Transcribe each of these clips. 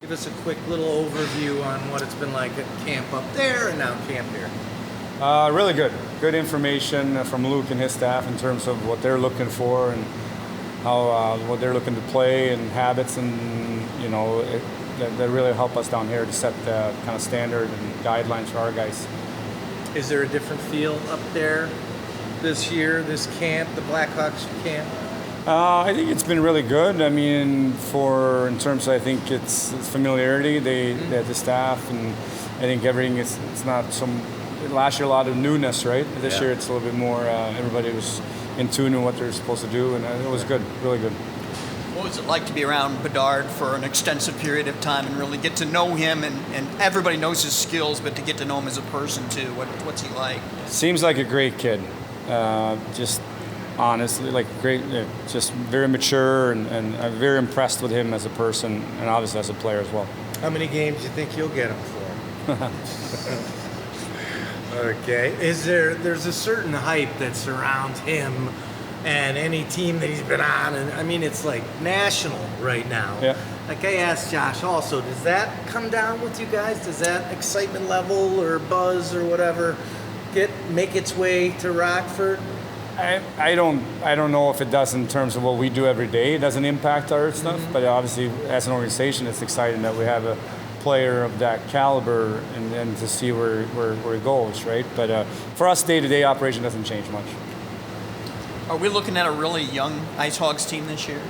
Give us a quick little overview on what it's been like at camp up there and now camp here. Really good. Good information from Luke and his staff in terms of what they're looking for and how what they're looking to play and habits, and that really help us down here to set the kind of standard and guidelines for our guys. Is there a different feel up there this year, this camp, the Blackhawks camp? I think it's been really good. I mean, in terms of, I think it's familiarity. They had the staff, and I think everything it's not some. Last year a lot of newness, right? This year it's a little bit more. Everybody was in tune with what they're supposed to do, and it was good, really good. What was it like to be around Bedard for an extensive period of time and really get to know him? And everybody knows his skills, but to get to know him as a person too. What's he like? Seems like a great kid. Just honestly, like great, just very mature, and I'm very impressed with him as a person and obviously as a player as well. How many games do you think you'll get him for? Okay. There's a certain hype that surrounds him and any team that he's been on, and I mean it's like national right now. Yeah. Like I asked Josh also, does that come down with you guys? Does that excitement level or buzz or whatever make its way to Rockford? I don't know if it does in terms of what we do every day. It doesn't impact our stuff, but obviously as an organization it's exciting that we have a player of that caliber and to see where it goes, right? But for us, day-to-day operation doesn't change much. Are we looking at a really young IceHogs team this year?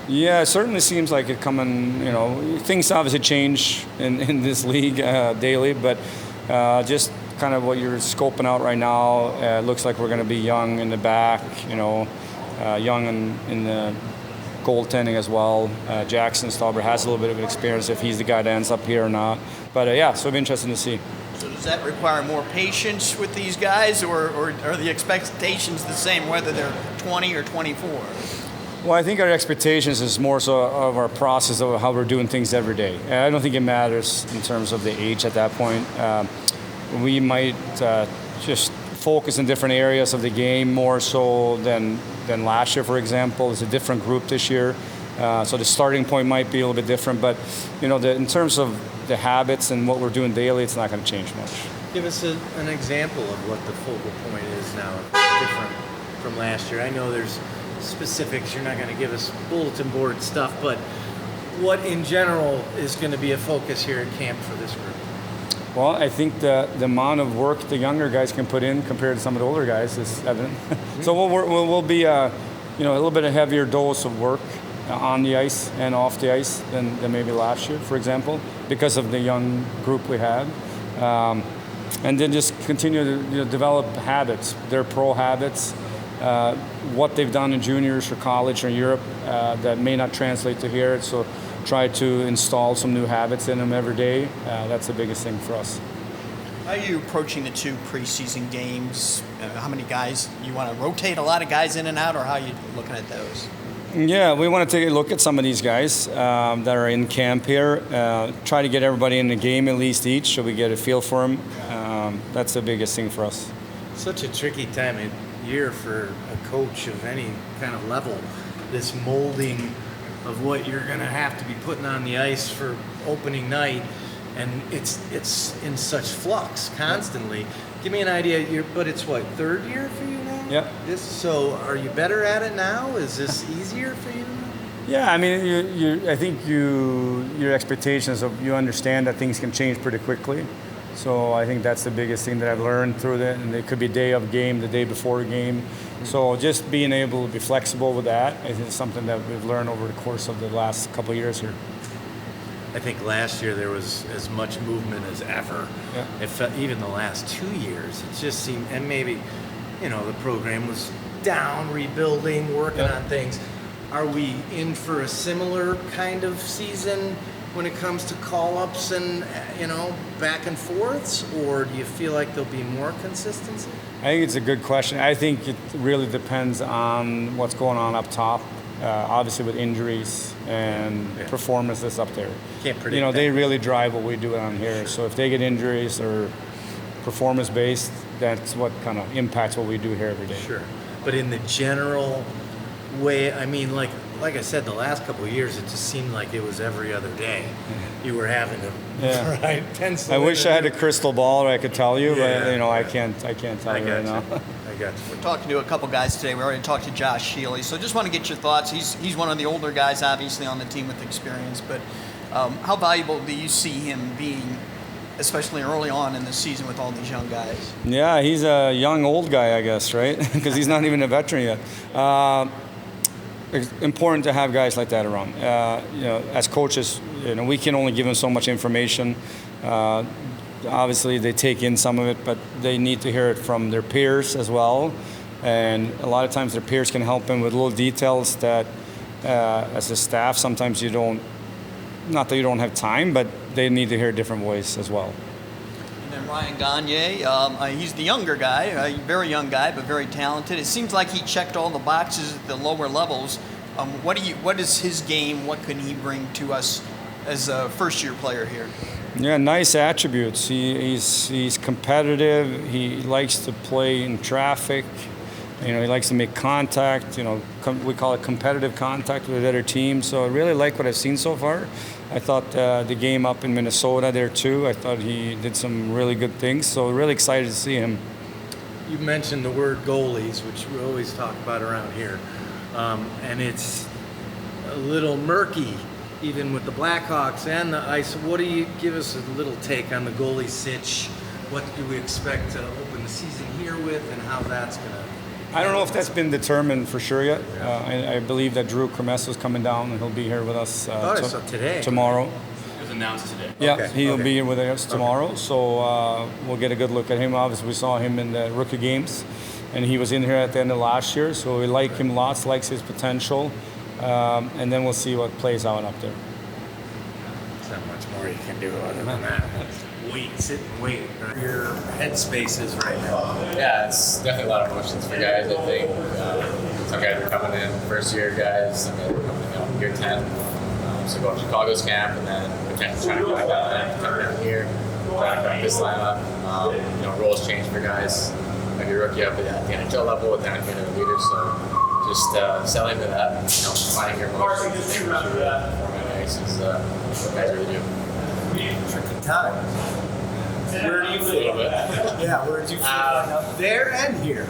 Yeah, it certainly seems like it coming, things obviously change in this league daily, but just kind of what you're scoping out right now, looks like we're going to be young in the back, young in the goaltending as well. Jackson Stauber has a little bit of experience if he's the guy that ends up here or not. But so it'll be interesting to see. So does that require more patience with these guys, or are the expectations the same whether they're 20 or 24? Well, I think our expectations is more so of our process of how we're doing things every day. I don't think it matters in terms of the age at that point. We might just focus in different areas of the game more so than last year, for example. It's a different group this year, so the starting point might be a little bit different. But in terms of the habits and what we're doing daily, it's not going to change much. Give us an example of what the focal point is now, different from last year. I know there's specifics. You're not going to give us bulletin board stuff, but what in general is going to be a focus here at camp for this group? Well, I think the amount of work the younger guys can put in compared to some of the older guys is evident. So we'll be a little bit of heavier dose of work on the ice and off the ice than maybe last year, for example, because of the young group we had. And then just continue to develop habits, their pro habits, what they've done in juniors or college or Europe that may not translate to here. So try to install some new habits in them every day. That's the biggest thing for us. How are you approaching the 2 preseason games? How many guys? You want to rotate a lot of guys in and out, or how are you looking at those? Yeah, we want to take a look at some of these guys that are in camp here. Try to get everybody in the game at least each so we get a feel for them. That's the biggest thing for us. Such a tricky time of year for a coach of any kind of level. This molding of what you're going to have to be putting on the ice for opening night, and it's in such flux constantly. Give me an idea. But it's what, 3rd year for you now? Yeah. So are you better at it now? Is this easier for you? Yeah, I mean, I think your expectations of you understand that things can change pretty quickly. So I think that's the biggest thing that I've learned through that, and it could be day of game, the day before a game. So just being able to be flexible with that, I think is something that we've learned over the course of the last couple of years here. I think last year there was as much movement as ever. Yeah. It felt, even the last 2 years, it just seemed, and maybe, the program was down, rebuilding, working on things. Are we in for a similar kind of season when it comes to call-ups and, back and forths, or do you feel like there'll be more consistency? I think it's a good question. I think it really depends on what's going on up top, obviously with injuries and performances up there. Can't predict they really drive what we do down here. Sure. So if they get injuries or performance-based, that's what kind of impacts what we do here every day. Sure. But in the general way, I mean, like like I said, the last couple of years, it just seemed like it was every other day. You were having to write pencil. I wish I had a crystal ball where I could tell you, but I can't tell you right now. I got you. We're talking to a couple guys today. We already talked to Josh Healey, so just want to get your thoughts. He's one of the older guys, obviously, on the team with experience, but how valuable do you see him being, especially early on in the season with all these young guys? Yeah, he's a young old guy, I guess, right? Because he's not even a veteran yet. It's important to have guys like that around. As coaches, we can only give them so much information. Obviously, they take in some of it, but they need to hear it from their peers as well. And a lot of times, their peers can help them with little details that, as a staff, sometimes you don't. Not that you don't have time, but they need to hear a different voice as well. And then Ryan Gagnier, he's the younger guy, a very young guy, but very talented. It seems like he checked all the boxes at the lower levels. What is his game? What can he bring to us as a first-year player here? Yeah, nice attributes. He's competitive. He likes to play in traffic. He likes to make contact. We call it competitive contact with other teams. So I really like what I've seen so far. I thought the game up in Minnesota there too. I thought he did some really good things. So really excited to see him. You mentioned the word goalies, which we always talk about around here, and it's a little murky, even with the Blackhawks and the Ice. What do you give us a little take on the goalie sitch? What do we expect to open the season here with, and how that's going to? I don't know if that's been determined for sure yet. I believe that Drew Cremesso is coming down, and he'll be here with us today. Tomorrow. It was announced today. Yeah, he'll be here with us tomorrow, so we'll get a good look at him. Obviously, we saw him in the rookie games, and he was in here at the end of last year, so we like him lots, likes his potential, and then we'll see what plays out up there. There's not much more you can do other than that. Sit and wait. Right? Your headspace is right now. Yeah, it's definitely a lot of emotions for guys, I think. Some guys are coming in first-year guys, some guys are coming in year 10. So going to Chicago's camp, and then potentially trying to go down and come down here, trying to crack this lineup. Roles change for guys. Maybe rookie up at the NHL level, and then being a leader. So just selling to that, finding your motion, making sure that performing ice is what guys really do. Tricky times. Where do you feel? Yeah, where do you feel? Up there and here,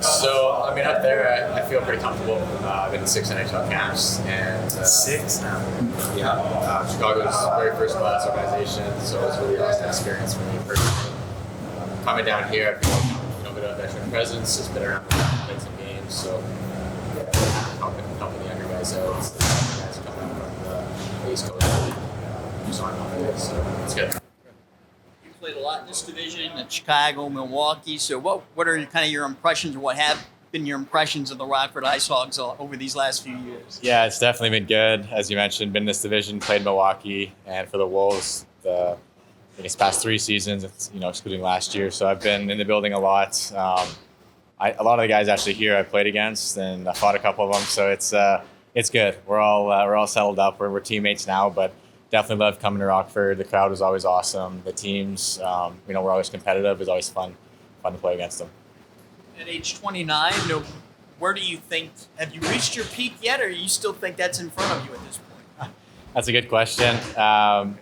So, up there, I feel pretty comfortable. I've been in 6 NHL camps, and 6 now. Yeah, Chicago's very first-class organization, so it's really awesome experience for me personally. Coming down here, I feel a bit of a veteran presence. Just been around, played some games, so helping the younger guys out. Guys coming from the East Coast. So it's good. You played a lot in this division at Chicago, Milwaukee. So what are kind of your impressions, or what have been your impressions of the Rockford IceHogs over these last few years? Yeah, it's definitely been good. As you mentioned, been in this division, played Milwaukee, and for the Wolves, I think it's past 3 seasons, excluding last year. So I've been in the building a lot. A lot of the guys actually here I played against, and I fought a couple of them. So it's good. We're all settled up. We're teammates now, but definitely loved coming to Rockford. The crowd was always awesome. The teams, we're always competitive. It was always fun to play against them. At age 29, where do you think, have you reached your peak yet, or you still think that's in front of you at this point? That's a good question. It's a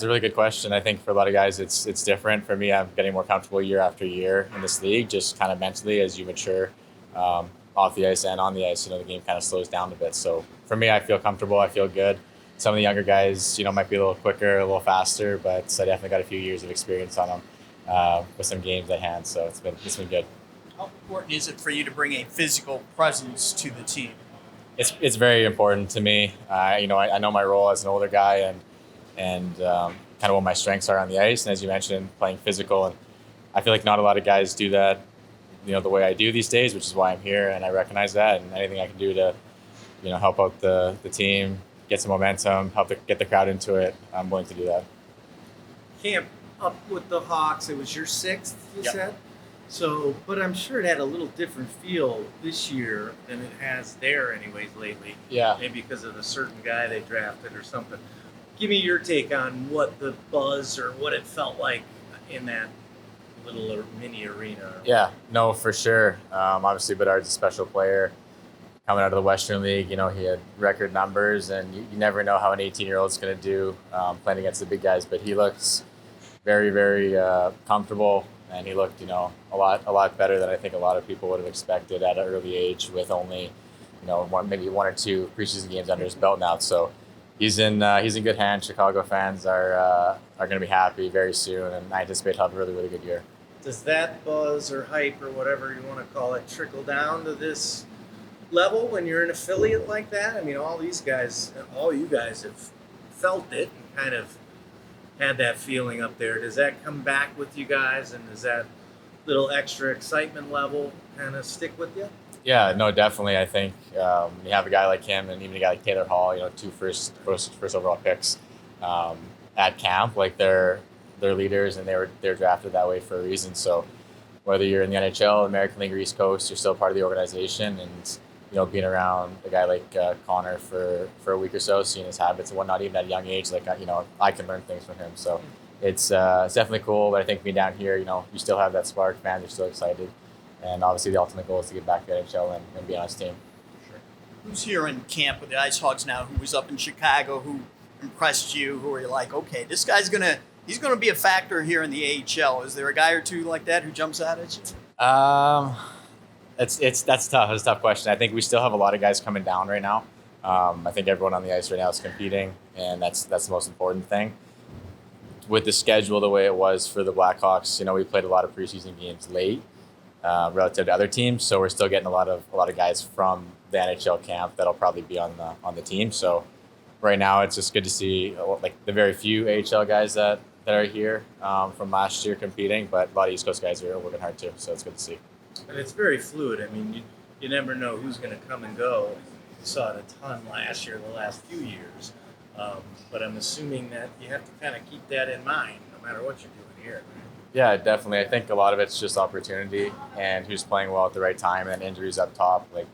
really good question. I think for a lot of guys, it's different. For me, I'm getting more comfortable year after year in this league, just kind of mentally as you mature off the ice and on the ice. The game kind of slows down a bit. So for me, I feel comfortable. I feel good. Some of the younger guys, might be a little quicker, a little faster, but I definitely got a few years of experience on them with some games at hand. So it's been good. How important is it for you to bring a physical presence to the team? It's very important to me. I know my role as an older guy and kind of what my strengths are on the ice. And as you mentioned, playing physical, and I feel like not a lot of guys do that, the way I do these days, which is why I'm here, and I recognize that. And anything I can do to, help out the team, get some momentum, get the crowd into it, I'm willing to do that. Camp up with the Hawks, it was your 6th, you said? So, but I'm sure it had a little different feel this year than it has there anyways lately. Yeah. Maybe because of the certain guy they drafted or something. Give me your take on what the buzz or what it felt like in that little mini arena. Yeah, no, for sure. Obviously, Bedard's a special player. coming out of the Western League, he had record numbers, and you never know how an 18-year-old is going to do playing against the big guys. But he looks very, very comfortable, and he looked, a lot better than I think a lot of people would have expected at an early age, with only, maybe one or two preseason games under his belt now. So he's in good hands. Chicago fans are going to be happy very soon, and I anticipate he'll have a really, really good year. Does that buzz or hype or whatever you want to call it trickle down to this level when you're an affiliate like that? I mean, all you guys have felt it and kind of had that feeling up there. Does that come back with you guys, and does that little extra excitement level kind of stick with you? Yeah, no, definitely. I think when you have a guy like him, and even a guy like Taylor Hall, two first overall picks at camp, like they're leaders, and they're drafted that way for a reason. So whether you're in the NHL, American League, or East Coast, you're still part of the organization, and being around a guy like Connor for a week or so, seeing his habits and whatnot, even at a young age, like I can learn things from him. So it's definitely cool. But I think being down here, you still have that spark. Fans are still excited, and obviously the ultimate goal is to get back to the NHL and be on his team. Sure. Who's here in camp with the IceHogs now? Who was up in Chicago? Who impressed you? Who are you like, okay, this guy's he's gonna be a factor here in the AHL? Is there a guy or two like that who jumps out at you? That's tough. That's a tough question. I think we still have a lot of guys coming down right now. I think everyone on the ice right now is competing, and that's the most important thing. With the schedule the way it was for the Blackhawks, we played a lot of preseason games late relative to other teams, so we're still getting a lot of guys from the NHL camp that'll probably be on the team. So right now, it's just good to see like the very few AHL guys that are here from last year competing, but a lot of East Coast guys are working hard too. So it's good to see. And it's very fluid. I mean, you never know who's going to come and go. You saw it a ton last year, the last few years. But I'm assuming that you have to kind of keep that in mind, no matter what you're doing here. Yeah, definitely. I think a lot of it's just opportunity and who's playing well at the right time, and injuries up top. Like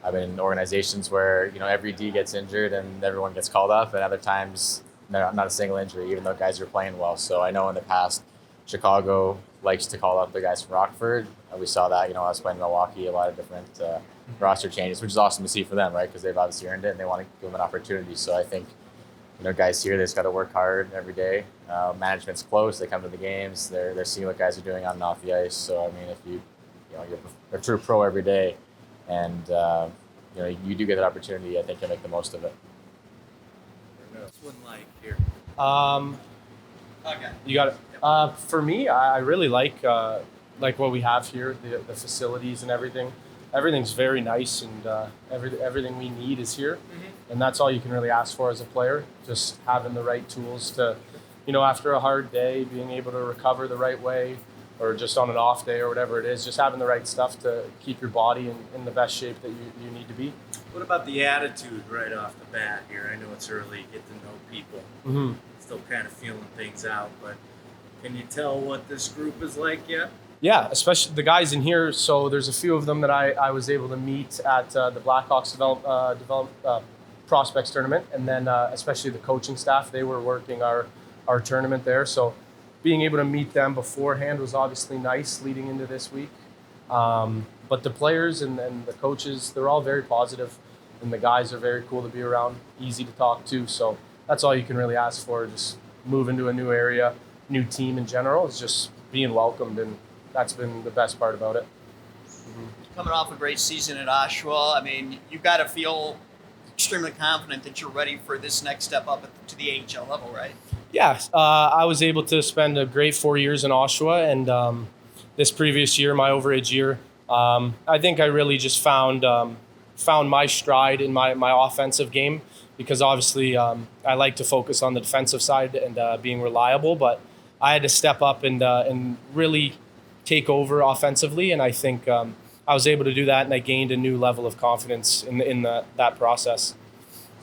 I've been in organizations where every D gets injured and everyone gets called up, and other times not a single injury, even though guys are playing well. So I know in the past, Chicago likes to call up the guys from Rockford. We saw that, I was playing in Milwaukee, a lot of different roster changes, which is awesome to see for them, right? Because they've obviously earned it and they want to give them an opportunity. So I think, guys here, they just got to work hard every day. Management's close. They come to the games. They're seeing what guys are doing on and off the ice. So, I mean, if you're a true pro every day and, you do get that opportunity, I think you'll make the most of it. What's one like here? Okay. You got it. For me, I really like what we have here, the facilities and everything. Everything's very nice, and everything we need is here. Mm-hmm. And that's all you can really ask for as a player, just having the right tools to, after a hard day, being able to recover the right way, or just on an off day or whatever it is, just having the right stuff to keep your body in the best shape that you need to be. What about the attitude right off the bat here? I know it's early, get to know people. Mm-hmm. Still kind of feeling things out, but can you tell what this group is like yet? Yeah, especially the guys in here. So there's a few of them that I was able to meet at the Blackhawks develop prospects tournament, and then especially the coaching staff. They were working our tournament there, so being able to meet them beforehand was obviously nice leading into this week. But the players and the coaches, they're all very positive, and the guys are very cool to be around, easy to talk to. So that's all you can really ask for. Just move into a new area, new team in general, is just being welcomed, and that's been the best part about it. Mm-hmm. Coming off a great season at Oshawa, I mean, you've got to feel extremely confident that you're ready for this next step up to the AHL level, right? Yeah, I was able to spend a great 4 years in Oshawa, and this previous year, my overage year, I think I really just found my stride in my offensive game, because obviously I like to focus on the defensive side and being reliable, but I had to step up and really take over offensively, and I think I was able to do that, and I gained a new level of confidence in that process.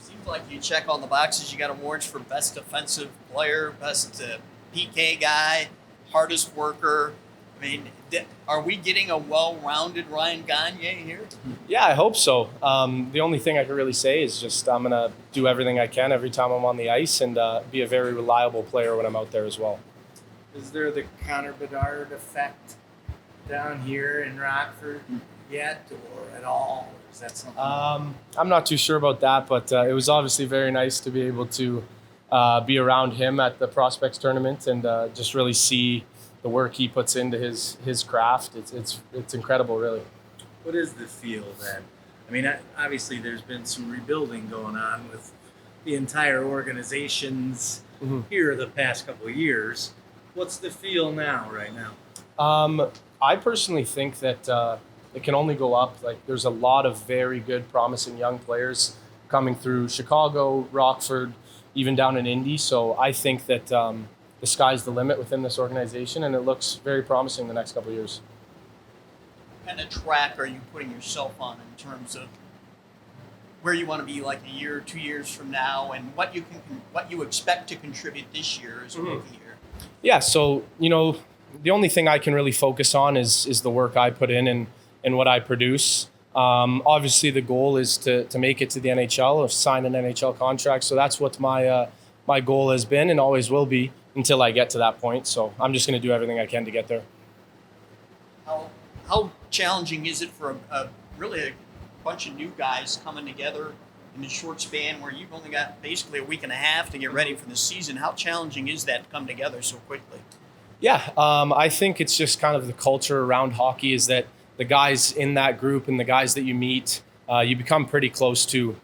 Seems like you check all the boxes. You got awards for best defensive player, best PK guy, hardest worker. I mean, are we getting a well-rounded Ryan Gagnier here? Yeah, I hope so. The only thing I can really say is just I'm going to do everything I can every time I'm on the ice, and be a very reliable player when I'm out there as well. Is there the Connor Bedard effect down here in Rockford? yet or at all? Or is that something? I'm not too sure about that, but it was obviously very nice to be able to be around him at the prospects tournament and just really see the work he puts into his craft. It's incredible, really. What is the feel then? I mean, obviously there's been some rebuilding going on with the entire organizations here the past couple of years. What's the feel now, right now? I personally think that it can only go up. Like, there's a lot of very good, promising young players coming through Chicago, Rockford, even down in Indy. So I think that the sky's the limit within this organization, and it looks very promising the next couple of years. What kind of track are you putting yourself on in terms of where you want to be like a year, 2 years from now, and what you expect to contribute this year as a rookie year? Yeah, so the only thing I can really focus on is the work I put in and what I produce. Obviously, the goal is to make it to the NHL or sign an NHL contract. So that's what my goal has been and always will be until I get to that point. So I'm just going to do everything I can to get there. How challenging is it for really a bunch of new guys coming together in a short span where you've only got basically a week and a half to get ready for the season? How challenging is that to come together so quickly? Yeah, I think it's just kind of the culture around hockey is that the guys in that group and the guys that you meet, you become pretty close to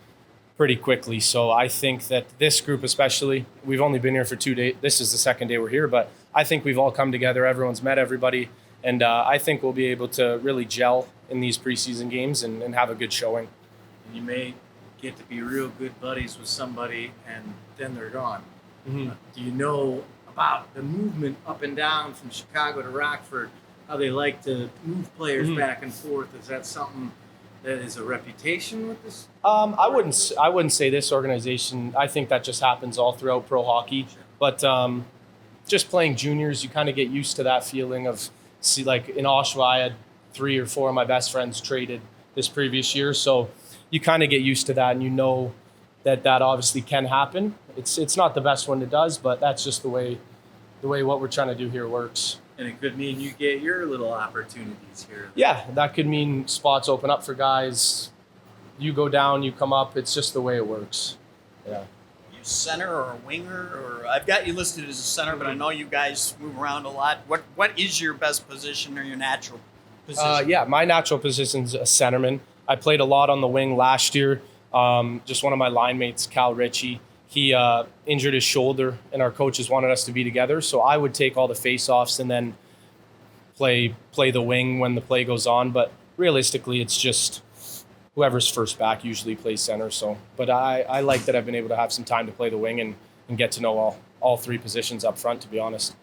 pretty quickly. So I think that this group especially, we've only been here for 2 days. This is the second day we're here, but I think we've all come together. Everyone's met everybody. And I think we'll be able to really gel in these preseason games and have a good showing. You may get to be real good buddies with somebody, and then they're gone. Do you know about the movement up and down from Chicago to Rockford, how they like to move players back and forth? Is that something that is a reputation with this? I wouldn't say this organization. I think that just happens all throughout pro hockey. But just playing juniors, you kind of get used to that feeling of, like in Oshawa, I had 3 or 4 of my best friends traded this previous year. So you kind of get used to that, and you know that obviously can happen. It's not the best when it does, but that's just the way what we're trying to do here works. And it could mean you get your little opportunities here. Yeah, that could mean spots open up for guys. You go down, you come up. It's just the way it works. Yeah. You center or a winger, or I've got you listed as a center, but I know you guys move around a lot. What is your best position or your natural position? Yeah, my natural position's a centerman. I played a lot on the wing last year. Just one of my line mates, Cal Ritchie, he injured his shoulder, and our coaches wanted us to be together. So I would take all the face-offs and then play the wing when the play goes on. But realistically, it's just whoever's first back usually plays center. So, but I like that I've been able to have some time to play the wing and get to know all 3 positions up front, to be honest.